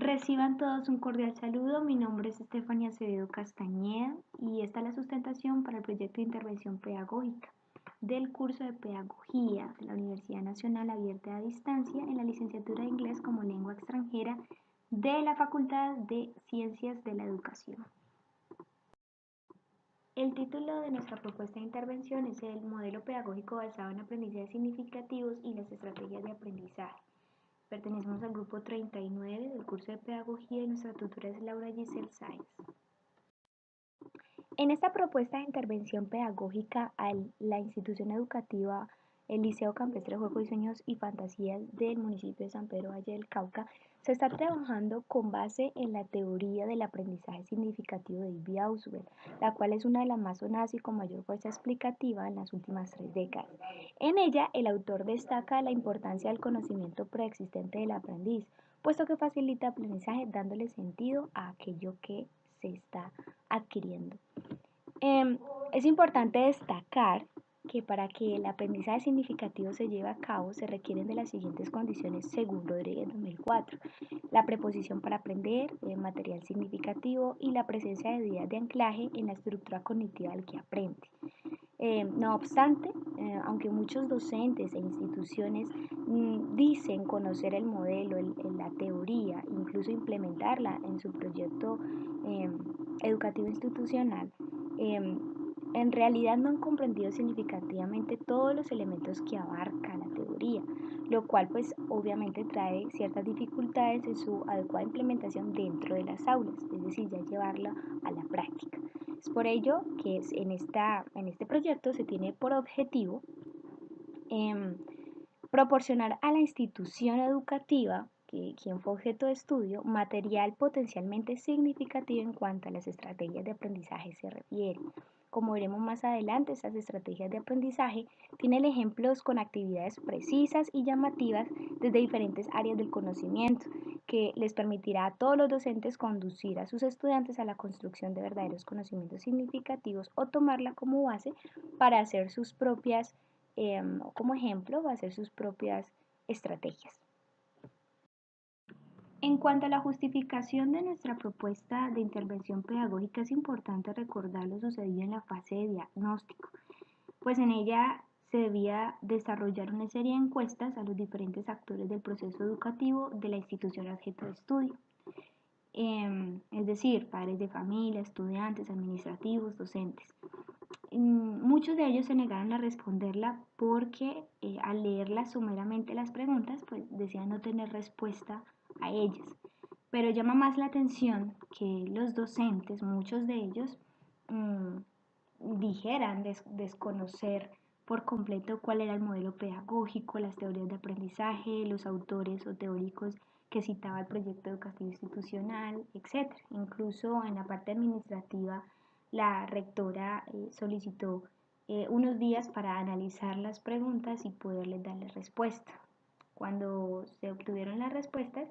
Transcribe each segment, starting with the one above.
Reciban todos un cordial saludo. Mi nombre es Estefanía Acevedo Castañeda y esta es la sustentación para el proyecto de intervención pedagógica del curso de Pedagogía de la Universidad Nacional Abierta a Distancia en la licenciatura de Inglés como lengua extranjera de la Facultad de Ciencias de la Educación. El título de nuestra propuesta de intervención es el modelo pedagógico basado en aprendizajes significativos y las estrategias de aprendizaje. Pertenecemos al grupo 39 del curso de Pedagogía y nuestra tutora es Laura Giselle Sáenz. En esta propuesta de intervención pedagógica a la institución educativa, el Liceo Campestre Juegos y Sueños y Fantasías del municipio de San Pedro Valle del Cauca, se está trabajando con base en la teoría del aprendizaje significativo de David Ausubel, la cual es una de las más sonadas y con mayor fuerza explicativa en las últimas 3 décadas. En ella, el autor destaca la importancia del conocimiento preexistente del aprendiz, puesto que facilita aprendizaje dándole sentido a aquello que se está adquiriendo. Es importante destacar que para que el aprendizaje significativo se lleve a cabo se requieren de las siguientes condiciones según Rodríguez 2004. La preposición para aprender, el material significativo y la presencia de ideas de anclaje en la estructura cognitiva del que aprende. No obstante, aunque muchos docentes e instituciones dicen conocer el modelo, la teoría, incluso implementarla en su proyecto educativo institucional, en realidad no han comprendido significativamente todos los elementos que abarca la teoría, lo cual pues obviamente trae ciertas dificultades en su adecuada implementación dentro de las aulas, es decir, ya llevarla a la práctica. Es por ello que en este proyecto se tiene por objetivo proporcionar a la institución educativa, quien fue objeto de estudio, material potencialmente significativo en cuanto a las estrategias de aprendizaje se refiere. Como veremos más adelante, estas estrategias de aprendizaje tienen ejemplos con actividades precisas y llamativas desde diferentes áreas del conocimiento, que les permitirá a todos los docentes conducir a sus estudiantes a la construcción de verdaderos conocimientos significativos o tomarla como base para hacer sus propias, como ejemplo, va a hacer sus propias estrategias. En cuanto a la justificación de nuestra propuesta de intervención pedagógica, es importante recordar lo sucedido en la fase de diagnóstico, pues en ella se debía desarrollar una serie de encuestas a los diferentes actores del proceso educativo de la institución objeto de estudio, es decir, padres de familia, estudiantes, administrativos, docentes. Muchos de ellos se negaron a responderla porque al leerlas someramente las preguntas, pues decían no tener respuesta a ellas. Pero llama más la atención que los docentes, muchos de ellos, dijeran desconocer por completo cuál era el modelo pedagógico, las teorías de aprendizaje, los autores o teóricos que citaba el proyecto educativo institucional, etc. Incluso en la parte administrativa, la rectora solicitó unos días para analizar las preguntas y poderles darle respuesta. Cuando se obtuvieron las respuestas,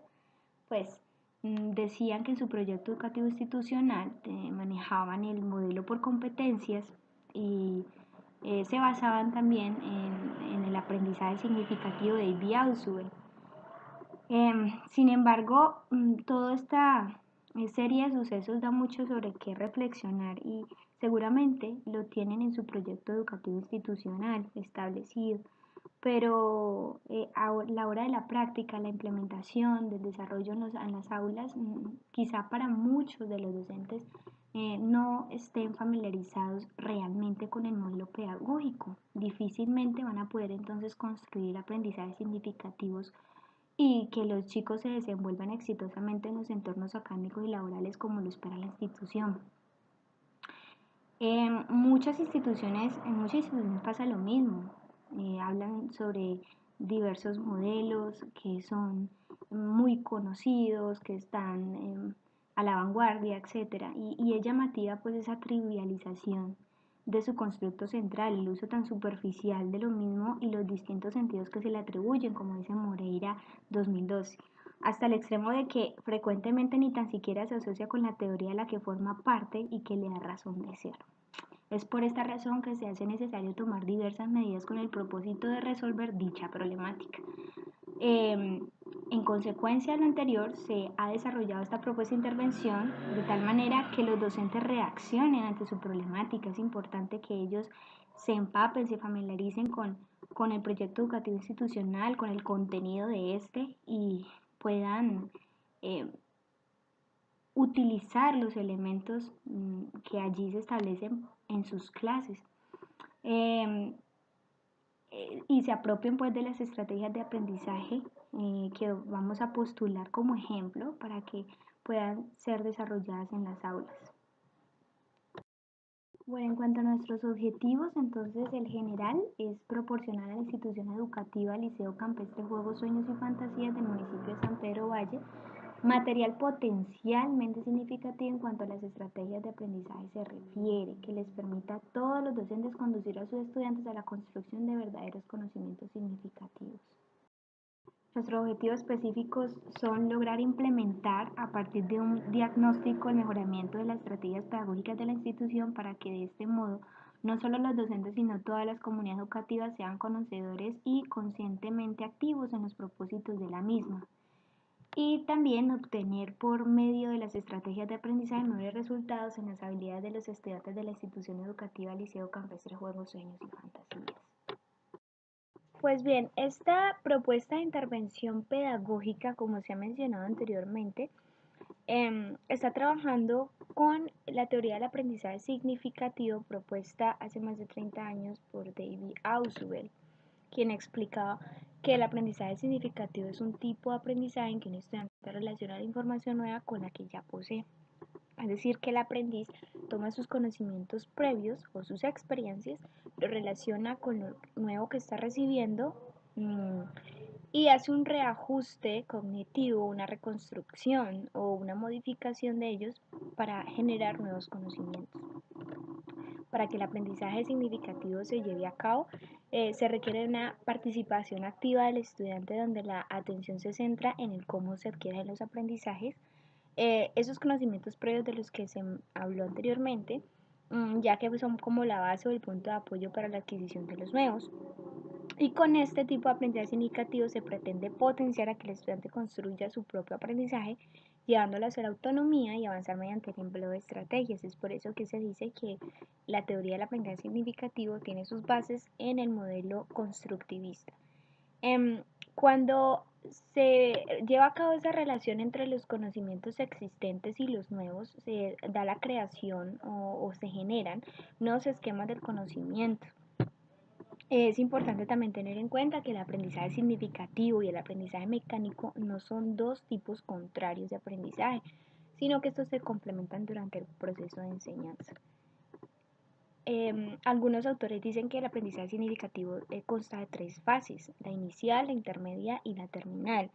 pues decían que en su proyecto educativo institucional manejaban el modelo por competencias y se basaban también en el aprendizaje significativo de David Ausubel. Sin embargo, toda esta serie de sucesos da mucho sobre qué reflexionar y seguramente lo tienen en su proyecto educativo institucional establecido, pero a la hora de la práctica, la implementación, del desarrollo en las aulas, quizá para muchos de los docentes no estén familiarizados realmente con el modelo pedagógico. Difícilmente van a poder entonces construir aprendizajes significativos y que los chicos se desenvuelvan exitosamente en los entornos académicos y laborales como lo espera la institución. En muchas instituciones pasa lo mismo. Hablan sobre diversos modelos que son muy conocidos, que están a la vanguardia, etc. Y es llamativa pues esa trivialización de su constructo central, el uso tan superficial de lo mismo y los distintos sentidos que se le atribuyen, como dice Moreira 2012, hasta el extremo de que frecuentemente ni tan siquiera se asocia con la teoría de la que forma parte y que le da razón de ser. Es por esta razón que se hace necesario tomar diversas medidas con el propósito de resolver dicha problemática. En consecuencia de lo anterior, se ha desarrollado esta propuesta de intervención de tal manera que los docentes reaccionen ante su problemática. Es importante que ellos se empapen, se familiaricen con el proyecto educativo institucional, con el contenido de este y puedan eh, utilizar los elementos que allí se establecen en sus clases. Eh, y se apropien pues de las estrategias de aprendizaje que vamos a postular como ejemplo para que puedan ser desarrolladas en las aulas. Bueno, en cuanto a nuestros objetivos, entonces el general es proporcionar a la institución educativa Liceo Campestre Juegos, Sueños y Fantasías del municipio de San Pedro Valle material potencialmente significativo en cuanto a las estrategias de aprendizaje se refiere, que les permita a todos los docentes conducir a sus estudiantes a la construcción de verdaderos conocimientos significativos. Nuestros objetivos específicos son lograr implementar a partir de un diagnóstico el mejoramiento de las estrategias pedagógicas de la institución para que de este modo no solo los docentes sino todas las comunidades educativas sean conocedores y conscientemente activos en los propósitos de la misma. Y también obtener por medio de las estrategias de aprendizaje mejores resultados en las habilidades de los estudiantes de la institución educativa Liceo Campestre Juegos, Sueños y Fantasías. Pues bien, esta propuesta de intervención pedagógica, como se ha mencionado anteriormente, está trabajando con la teoría del aprendizaje significativo propuesta hace más de 30 años por David Ausubel, quien explicaba que el aprendizaje significativo es un tipo de aprendizaje en que un estudiante relaciona la información nueva con la que ya posee. Es decir, que el aprendiz toma sus conocimientos previos o sus experiencias, lo relaciona con lo nuevo que está recibiendo y hace un reajuste cognitivo, una reconstrucción o una modificación de ellos para generar nuevos conocimientos. Para que el aprendizaje significativo se lleve a cabo, se requiere una participación activa del estudiante donde la atención se centra en el cómo se adquieren los aprendizajes, esos conocimientos previos de los que se habló anteriormente, ya que son como la base o el punto de apoyo para la adquisición de los nuevos. Y con este tipo de aprendizaje significativo se pretende potenciar a que el estudiante construya su propio aprendizaje, llevándolo hacia la autonomía y avanzar mediante el empleo de estrategias. Es por eso que se dice que la teoría del aprendizaje significativo tiene sus bases en el modelo constructivista. Cuando se lleva a cabo esa relación entre los conocimientos existentes y los nuevos, se da la creación o se generan nuevos esquemas del conocimiento. Es importante también tener en cuenta que el aprendizaje significativo y el aprendizaje mecánico no son dos tipos contrarios de aprendizaje, sino que estos se complementan durante el proceso de enseñanza. Algunos autores dicen que el aprendizaje significativo consta de tres fases: la inicial, la intermedia y la terminal.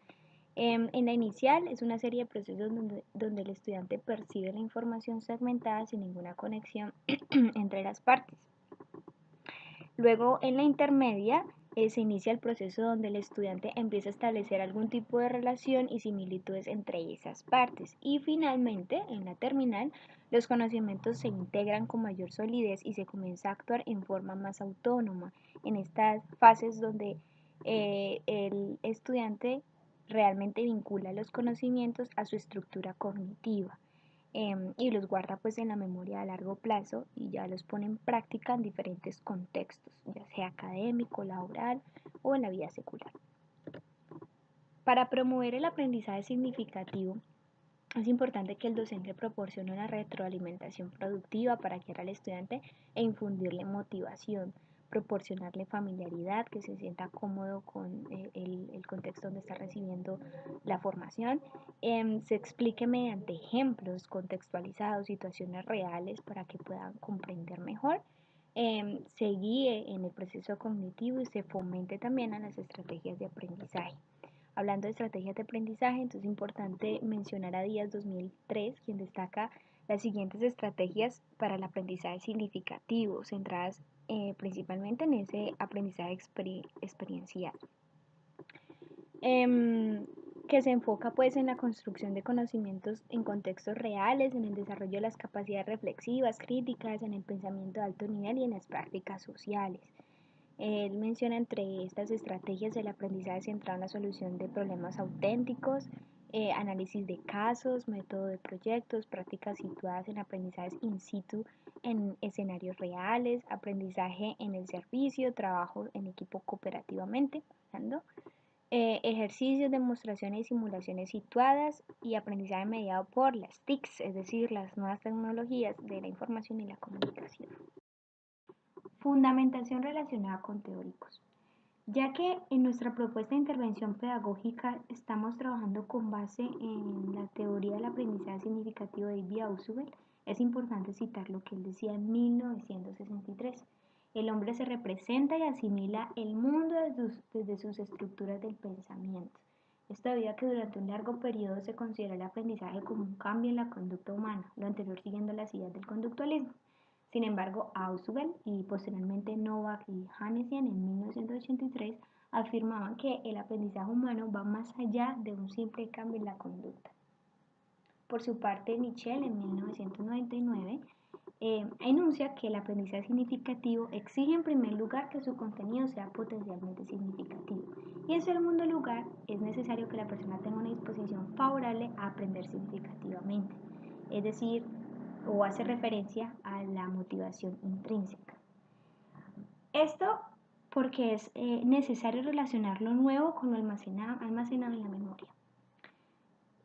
En la inicial es una serie de procesos donde el estudiante percibe la información segmentada sin ninguna conexión entre las partes. Luego, en la intermedia, se inicia el proceso donde el estudiante empieza a establecer algún tipo de relación y similitudes entre esas partes. Y finalmente, en la terminal, los conocimientos se integran con mayor solidez y se comienza a actuar en forma más autónoma. En estas fases donde el estudiante realmente vincula los conocimientos a su estructura cognitiva. Y los guarda pues en la memoria a largo plazo y ya los pone en práctica en diferentes contextos, ya sea académico, laboral o en la vida secular. Para promover el aprendizaje significativo, es importante que el docente proporcione una retroalimentación productiva para guiar al estudiante e infundirle motivación, proporcionarle familiaridad, que se sienta cómodo con el contexto donde está recibiendo la formación, se explique mediante ejemplos contextualizados, situaciones reales para que puedan comprender mejor, se guíe en el proceso cognitivo y se fomente también a las estrategias de aprendizaje. Hablando de estrategias de aprendizaje, entonces es importante mencionar a Díaz 2003, quien destaca las siguientes estrategias para el aprendizaje significativo, centradas principalmente en ese aprendizaje experiencial, que se enfoca pues en la construcción de conocimientos en contextos reales, en el desarrollo de las capacidades reflexivas, críticas, en el pensamiento de alto nivel y en las prácticas sociales. Él menciona entre estas estrategias el aprendizaje centrado en la solución de problemas auténticos, análisis de casos, método de proyectos, prácticas situadas en aprendizajes in situ en escenarios reales, aprendizaje en el servicio, trabajo en equipo cooperativamente, ejercicios, demostraciones y simulaciones situadas y aprendizaje mediado por las TICs, es decir, las nuevas tecnologías de la información y la comunicación. Fundamentación relacionada con teóricos. Ya que en nuestra propuesta de intervención pedagógica estamos trabajando con base en la teoría del aprendizaje significativo de David Ausubel, es importante citar lo que él decía en 1963. El hombre se representa y asimila el mundo desde sus estructuras del pensamiento. Esto debido a que durante un largo periodo se considera el aprendizaje como un cambio en la conducta humana, lo anterior siguiendo las ideas del conductualismo. Sin embargo, Ausubel y posteriormente Novak y Hanesian en 1983 afirmaban que el aprendizaje humano va más allá de un simple cambio en la conducta. Por su parte, Michel en 1999 enuncia que el aprendizaje significativo exige en primer lugar que su contenido sea potencialmente significativo y en segundo lugar es necesario que la persona tenga una disposición favorable a aprender significativamente, es decir, o hace referencia a la motivación intrínseca. Esto porque es necesario relacionar lo nuevo con lo almacenado en la memoria.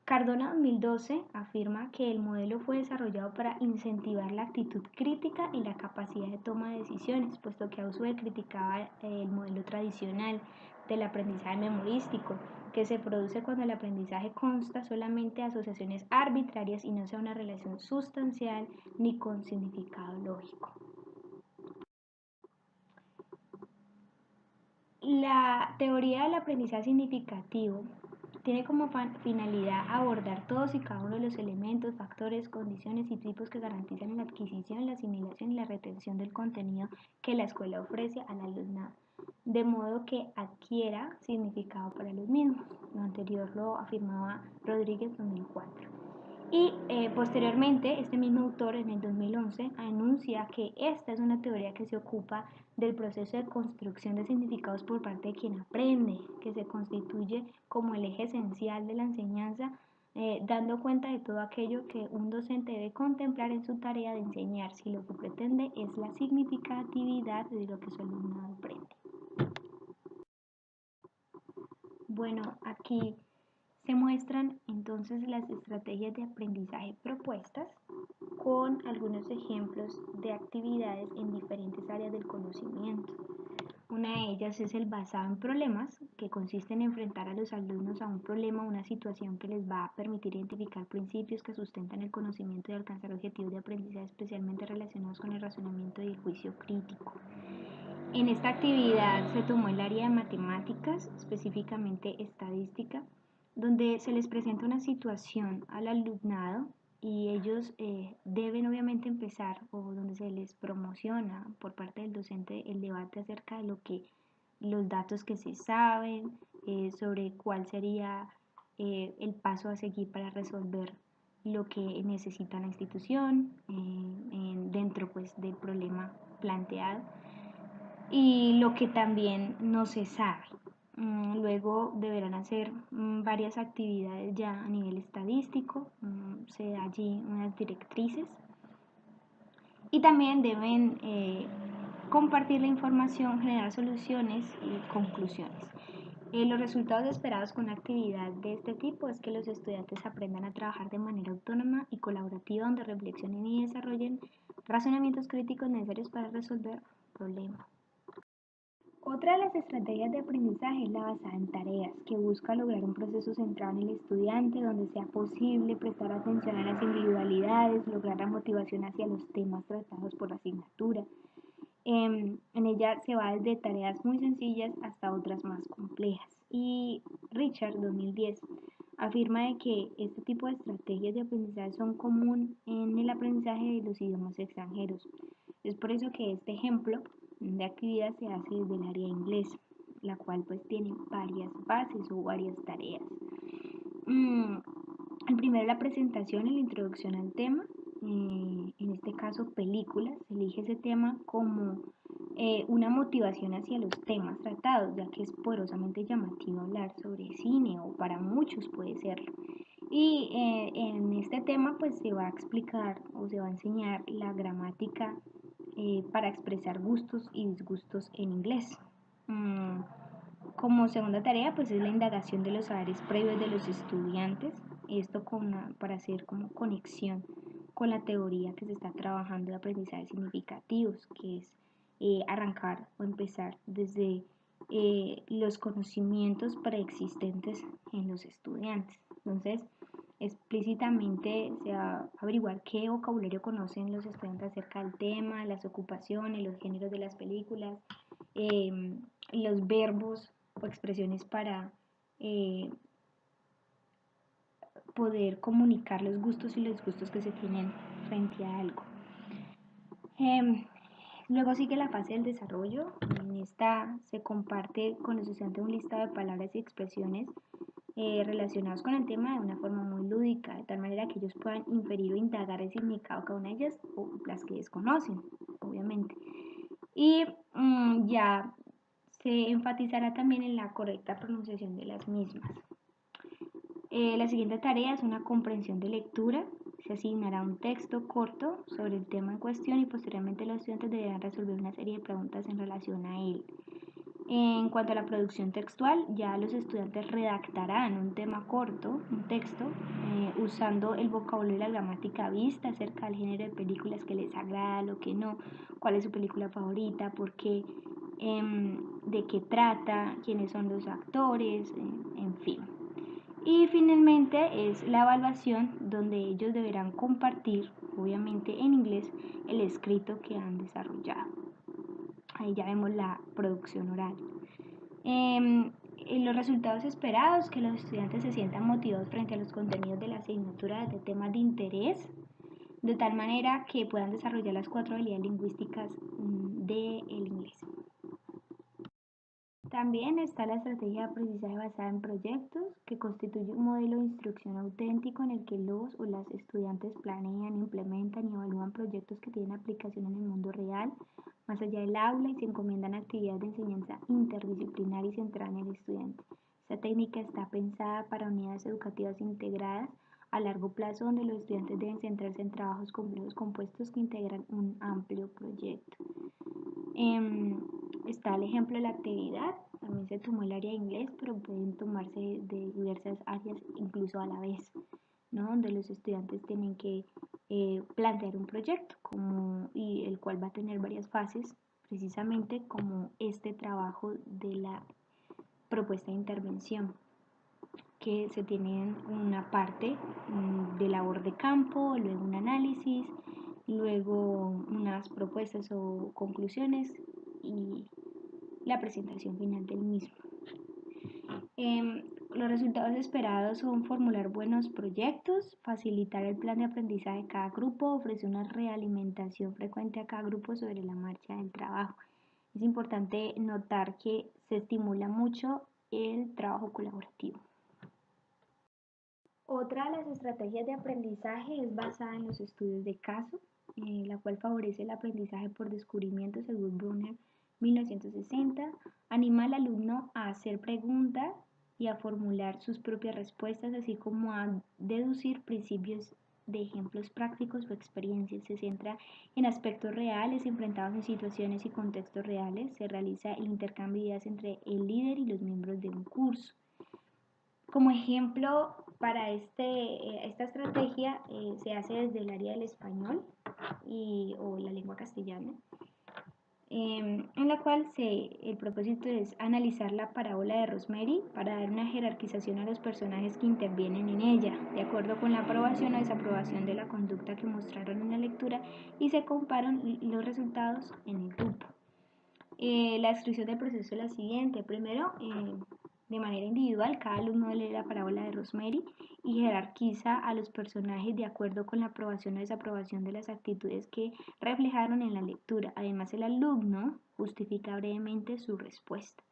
Cardona 2012 afirma que el modelo fue desarrollado para incentivar la actitud crítica y la capacidad de toma de decisiones, puesto que Ausubel criticaba el modelo tradicional del aprendizaje memorístico, que se produce cuando el aprendizaje consta solamente de asociaciones arbitrarias y no sea una relación sustancial ni con significado lógico. La teoría del aprendizaje significativo tiene como finalidad abordar todos y cada uno de los elementos, factores, condiciones y tipos que garantizan la adquisición, la asimilación y la retención del contenido que la escuela ofrece al alumnado, de modo que adquiera significado para los mismos. Lo anterior lo afirmaba Rodríguez 2004. Y posteriormente, este mismo autor en el 2011 anuncia que esta es una teoría que se ocupa del proceso de construcción de significados por parte de quien aprende, que se constituye como el eje esencial de la enseñanza, dando cuenta de todo aquello que un docente debe contemplar en su tarea de enseñar, si lo que pretende es la significatividad de lo que su alumnado aprende. Bueno, aquí se muestran entonces las estrategias de aprendizaje propuestas con algunos ejemplos de actividades en diferentes áreas del conocimiento. Una de ellas es el basado en problemas, que consiste en enfrentar a los alumnos a un problema o una situación que les va a permitir identificar principios que sustentan el conocimiento y alcanzar objetivos de aprendizaje especialmente relacionados con el razonamiento y el juicio crítico. En esta actividad se tomó el área de matemáticas, específicamente estadística, donde se les presenta una situación al alumnado y ellos deben obviamente empezar, o donde se les promociona por parte del docente el debate acerca de los datos que se saben, sobre cuál sería el paso a seguir para resolver lo que necesita la institución dentro pues del problema planteado y lo que también no se sabe. Luego deberán hacer varias actividades ya a nivel estadístico, se da allí unas directrices y también deben compartir la información, generar soluciones y conclusiones. Los resultados esperados con una actividad de este tipo es que los estudiantes aprendan a trabajar de manera autónoma y colaborativa, donde reflexionen y desarrollen razonamientos críticos necesarios para resolver problemas. Otra de las estrategias de aprendizaje es la basada en tareas, que busca lograr un proceso centrado en el estudiante, donde sea posible prestar atención a las individualidades, lograr la motivación hacia los temas tratados por la asignatura. En ella se va desde tareas muy sencillas hasta otras más complejas. Y Richard, 2010, afirma de que este tipo de estrategias de aprendizaje son común en el aprendizaje de los idiomas extranjeros. Es por eso que este ejemplo de actividad se hace desde el área de inglés, la cual pues tiene varias bases o varias tareas. El primero, la presentación y la introducción al tema. En este caso películas, se elige ese tema como una motivación hacia los temas tratados, ya que es poderosamente llamativo hablar sobre cine, o para muchos puede serlo. Y en este tema pues se va a explicar o se va a enseñar la gramática para expresar gustos y disgustos en inglés. Como segunda tarea pues es la indagación de los saberes previos de los estudiantes, esto para hacer como conexión con la teoría que se está trabajando de aprendizajes significativos, que es arrancar o empezar desde los conocimientos preexistentes en los estudiantes. Entonces, explícitamente se va a averiguar qué vocabulario conocen los estudiantes acerca del tema, las ocupaciones, los géneros de las películas, los verbos o expresiones para poder comunicar los gustos y los disgustos que se tienen frente a algo. Luego sigue la fase del desarrollo. En esta se comparte con los estudiantes un listado de palabras y expresiones relacionados con el tema de una forma muy lúdica, de tal manera que ellos puedan inferir o indagar el significado de cada una de ellas, o las que desconocen, obviamente. Y ya se enfatizará también en la correcta pronunciación de las mismas. La siguiente tarea es una comprensión de lectura. Se asignará un texto corto sobre el tema en cuestión y posteriormente los estudiantes deberán resolver una serie de preguntas en relación a él. En cuanto a la producción textual, ya los estudiantes redactarán un tema corto, un texto, usando el vocabulario y la gramática vista acerca del género de películas que les agrada, lo que no, cuál es su película favorita, por qué, de qué trata, quiénes son los actores, en fin. Y finalmente es la evaluación, donde ellos deberán compartir, obviamente en inglés, el escrito que han desarrollado. Ahí ya vemos la producción oral. Los resultados esperados, que los estudiantes se sientan motivados frente a los contenidos de la asignatura de temas de interés, de tal manera que puedan desarrollar las 4 habilidades lingüísticas del inglés. También está la estrategia de aprendizaje basada en proyectos, que constituye un modelo de instrucción auténtico en el que los o las estudiantes planean, implementan y evalúan proyectos que tienen aplicación en el mundo real, más allá del aula, y se encomiendan actividades de enseñanza interdisciplinar y centrada en el estudiante. Esta técnica está pensada para unidades educativas integradas a largo plazo, donde los estudiantes deben centrarse en trabajos complejos compuestos que integran un amplio proyecto. Está el ejemplo de la actividad. También se tomó el área de inglés, pero pueden tomarse de diversas áreas incluso a la vez, ¿no? Donde los estudiantes tienen que plantear un proyecto y el cual va a tener varias fases, precisamente como este trabajo de la propuesta de intervención, que se tiene una parte de labor de campo, luego un análisis, luego unas propuestas o conclusiones y la presentación final del mismo. Los resultados esperados son formular buenos proyectos, facilitar el plan de aprendizaje de cada grupo, ofrecer una realimentación frecuente a cada grupo sobre la marcha del trabajo. Es importante notar que se estimula mucho el trabajo colaborativo. Otra de las estrategias de aprendizaje es basada en los estudios de caso, la cual favorece el aprendizaje por descubrimiento según Brunner 1960. Anima al alumno a hacer preguntas y a formular sus propias respuestas, así como a deducir principios de ejemplos prácticos o experiencias. Se centra en aspectos reales enfrentados en situaciones y contextos reales. Se realiza el intercambio de ideas entre el líder y los miembros de un curso. Como ejemplo, para esta estrategia se hace desde el área del español o la lengua castellana, en la cual el propósito es analizar la parábola de Rosemary para dar una jerarquización a los personajes que intervienen en ella, de acuerdo con la aprobación o desaprobación de la conducta que mostraron en la lectura, y se comparan los resultados en el grupo. La descripción del proceso es la siguiente. Primero, de manera individual, cada alumno lee la parábola de Rosemary y jerarquiza a los personajes de acuerdo con la aprobación o desaprobación de las actitudes que reflejaron en la lectura. Además, el alumno justifica brevemente su respuesta.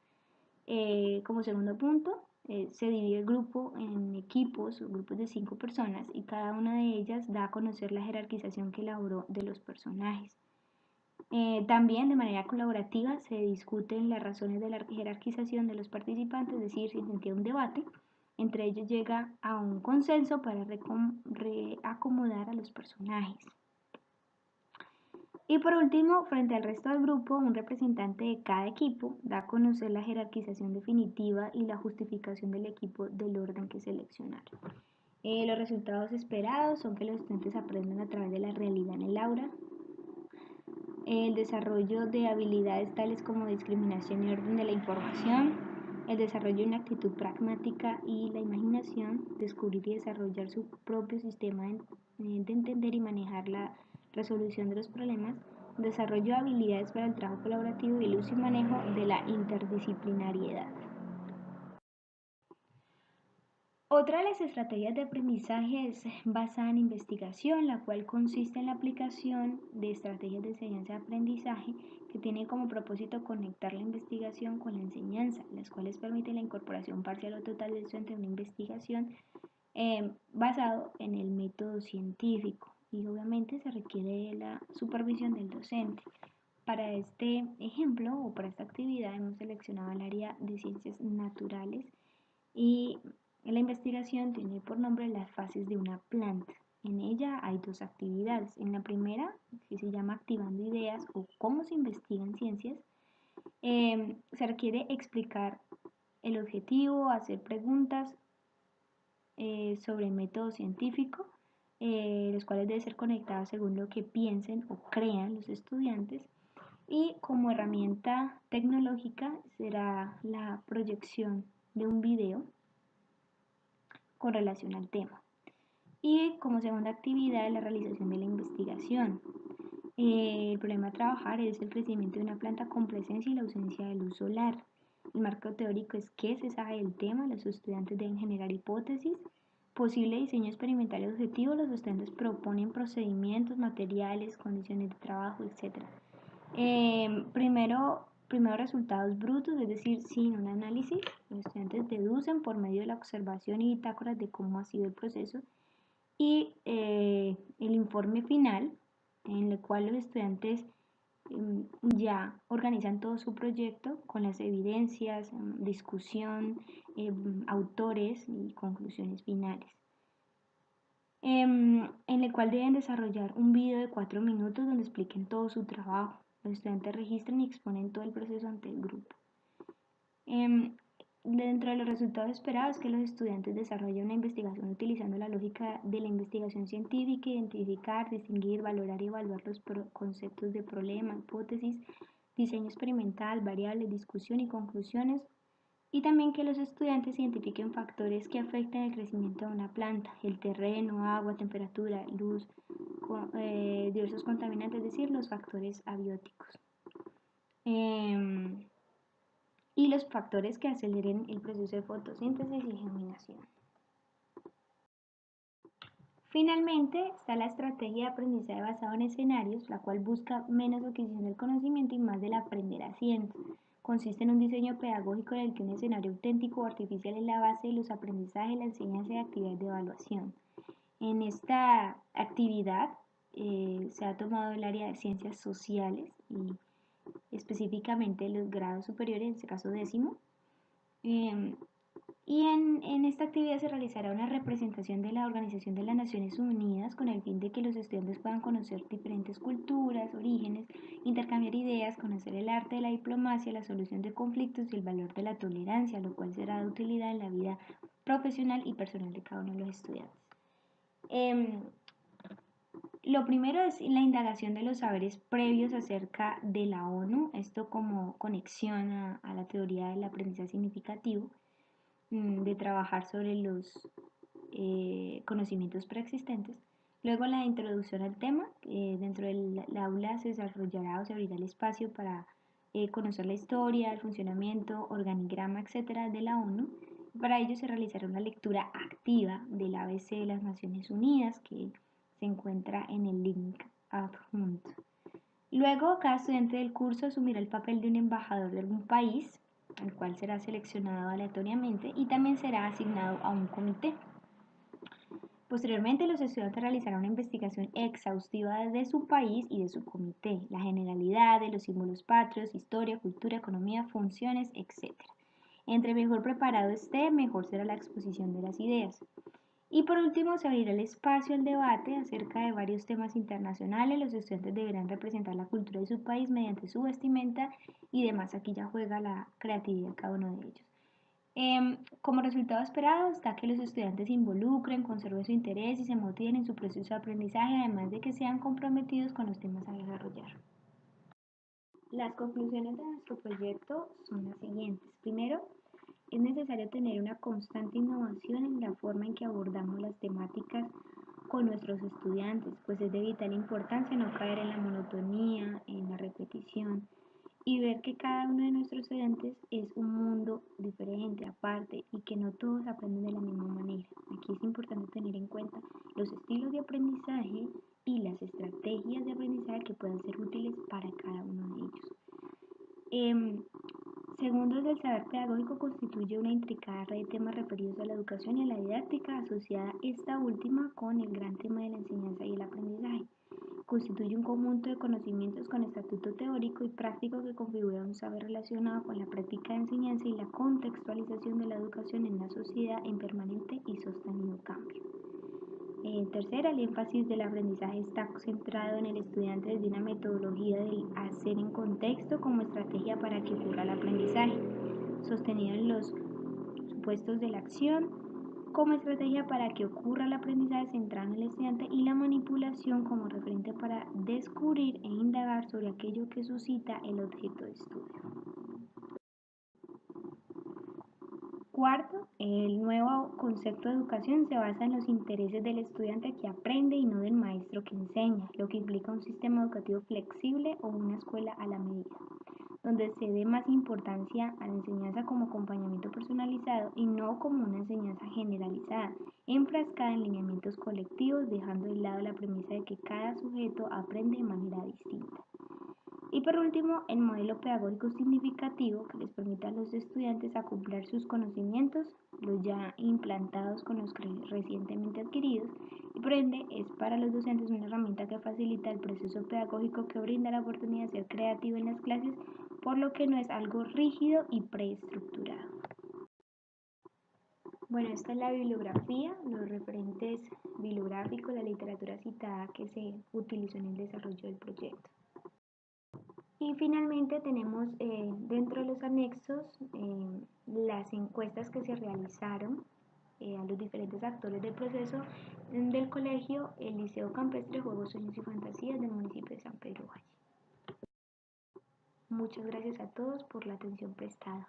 Como segundo punto, se divide el grupo en equipos o grupos de 5 personas, y cada una de ellas da a conocer la jerarquización que elaboró de los personajes. También de manera colaborativa se discuten las razones de la jerarquización de los participantes, es decir, se intenta un debate, entre ellos llega a un consenso para reacomodar a los personajes. Y por último, frente al resto del grupo, un representante de cada equipo da a conocer la jerarquización definitiva y la justificación del equipo del orden que seleccionaron. Los resultados esperados son que los estudiantes aprendan a través de la realidad en el aula, el desarrollo de habilidades tales como discriminación y orden de la información, el desarrollo de una actitud pragmática y la imaginación, descubrir y desarrollar su propio sistema de entender y manejar la resolución de los problemas, desarrollo de habilidades para el trabajo colaborativo y el uso y manejo de la interdisciplinariedad. Otra de las estrategias de aprendizaje es basada en investigación, la cual consiste en la aplicación de estrategias de enseñanza y aprendizaje que tienen como propósito conectar la investigación con la enseñanza, las cuales permiten la incorporación parcial o total del estudiante en una investigación basado en el método científico y obviamente se requiere la supervisión del docente. Para este ejemplo o para esta actividad hemos seleccionado el área de ciencias naturales y la investigación tiene por nombre las fases de una planta. En ella hay dos actividades. En la primera, que se llama activando ideas o cómo se investiga en ciencias, se requiere explicar el objetivo, hacer preguntas sobre el método científico, los cuales deben ser conectados según lo que piensen o crean los estudiantes. Y como herramienta tecnológica será la proyección de un video con relación al tema. Y como segunda actividad, la realización de la investigación. El problema a trabajar es el crecimiento de una planta con presencia y la ausencia de luz solar. El marco teórico es qué se sabe del tema, los estudiantes deben generar hipótesis, posible diseño experimental y objetivo, los estudiantes proponen procedimientos, materiales, condiciones de trabajo, etc. Primero resultados brutos, es decir, sin un análisis, los estudiantes deducen por medio de la observación y bitácoras de cómo ha sido el proceso y el informe final en el cual los estudiantes ya organizan todo su proyecto con las evidencias, discusión, autores y conclusiones finales. En el cual deben desarrollar un video de 4 minutos donde expliquen todo su trabajo. Los estudiantes registran y exponen todo el proceso ante el grupo. Dentro de los resultados esperados es que los estudiantes desarrollen una investigación utilizando la lógica de la investigación científica, identificar, distinguir, valorar y evaluar los conceptos de problema, hipótesis, diseño experimental, variables, discusión y conclusiones, y también que los estudiantes identifiquen factores que afectan el crecimiento de una planta, el terreno, agua, temperatura, luz, diversos contaminantes, es decir, los factores abióticos. Y los factores que aceleren el proceso de fotosíntesis y germinación. Finalmente está la estrategia de aprendizaje basado en escenarios, la cual busca menos adquisición del conocimiento y más del aprender haciendo. Consiste en un diseño pedagógico en el que un escenario auténtico o artificial es la base de los aprendizajes, la enseñanza y actividades de evaluación. En esta actividad se ha tomado el área de ciencias sociales y específicamente los grados superiores, en este caso 10º, y en esta actividad se realizará una representación de la Organización de las Naciones Unidas con el fin de que los estudiantes puedan conocer diferentes culturas, orígenes, intercambiar ideas, conocer el arte de la diplomacia, la solución de conflictos y el valor de la tolerancia, lo cual será de utilidad en la vida profesional y personal de cada uno de los estudiantes. Lo primero es la indagación de los saberes previos acerca de la ONU, esto como conexión a la teoría del aprendizaje significativo, de trabajar sobre los conocimientos preexistentes. Luego la introducción al tema, dentro del aula se desarrollará o se abrirá el espacio para conocer la historia, el funcionamiento, organigrama, etcétera, de la ONU. Para ello se realizará una lectura activa del ABC de las Naciones Unidas que se encuentra en el link adjunto. Luego, cada estudiante del curso asumirá el papel de un embajador de algún país, el cual será seleccionado aleatoriamente y también será asignado a un comité. Posteriormente, los estudiantes realizaron una investigación exhaustiva de su país y de su comité, la generalidad de los símbolos patrios, historia, cultura, economía, funciones, etc. Entre mejor preparado esté, mejor será la exposición de las ideas. Y por último, se abrirá el espacio al debate acerca de varios temas internacionales. Los estudiantes deberán representar la cultura de su país mediante su vestimenta y demás. Aquí ya juega la creatividad de cada uno de ellos. Como resultado esperado está que los estudiantes se involucren, conserven su interés y se motiven en su proceso de aprendizaje, además de que sean comprometidos con los temas a desarrollar. Las conclusiones de nuestro proyecto son las siguientes. Primero, es necesario tener una constante innovación en la forma en que abordamos las temáticas con nuestros estudiantes, pues es de vital importancia no caer en la monotonía, en la repetición y ver que cada uno de nuestros estudiantes es un mundo diferente, aparte, y que no todos aprenden de la misma manera. Aquí es importante tener en cuenta los estilos de aprendizaje y las estrategias de aprendizaje que puedan ser útiles para cada uno de ellos. Segundo, el saber pedagógico constituye una intricada red de temas referidos a la educación y a la didáctica, asociada esta última con el gran tema de la enseñanza y el aprendizaje. Constituye un conjunto de conocimientos con estatuto teórico y práctico que configura un saber relacionado con la práctica de enseñanza y la contextualización de la educación en una sociedad en permanente y sostenido cambio. Tercera, el énfasis del aprendizaje está centrado en el estudiante desde una metodología del hacer en contexto como estrategia para que ocurra el aprendizaje, sostenido en los supuestos de la acción como estrategia para que ocurra el aprendizaje centrado en el estudiante y la manipulación como referente para descubrir e indagar sobre aquello que suscita el objeto de estudio. Cuarto, el nuevo concepto de educación se basa en los intereses del estudiante que aprende y no del maestro que enseña, lo que implica un sistema educativo flexible o una escuela a la medida, donde se dé más importancia a la enseñanza como acompañamiento personalizado y no como una enseñanza generalizada, enfrascada en lineamientos colectivos, dejando de lado la premisa de que cada sujeto aprende de manera distinta. Y por último, el modelo pedagógico significativo que les permita a los estudiantes acoplar sus conocimientos, los ya implantados con los recientemente adquiridos, y por ende es para los docentes una herramienta que facilita el proceso pedagógico que brinda la oportunidad de ser creativo en las clases, por lo que no es algo rígido y preestructurado. Bueno, esta es la bibliografía, los referentes bibliográficos, la literatura citada que se utilizó en el desarrollo del proyecto. Y finalmente tenemos dentro de los anexos las encuestas que se realizaron a los diferentes actores del proceso del colegio, el Liceo Campestre Juegos, Sueños y Fantasías del municipio de San Pedro Valle. Muchas gracias a todos por la atención prestada.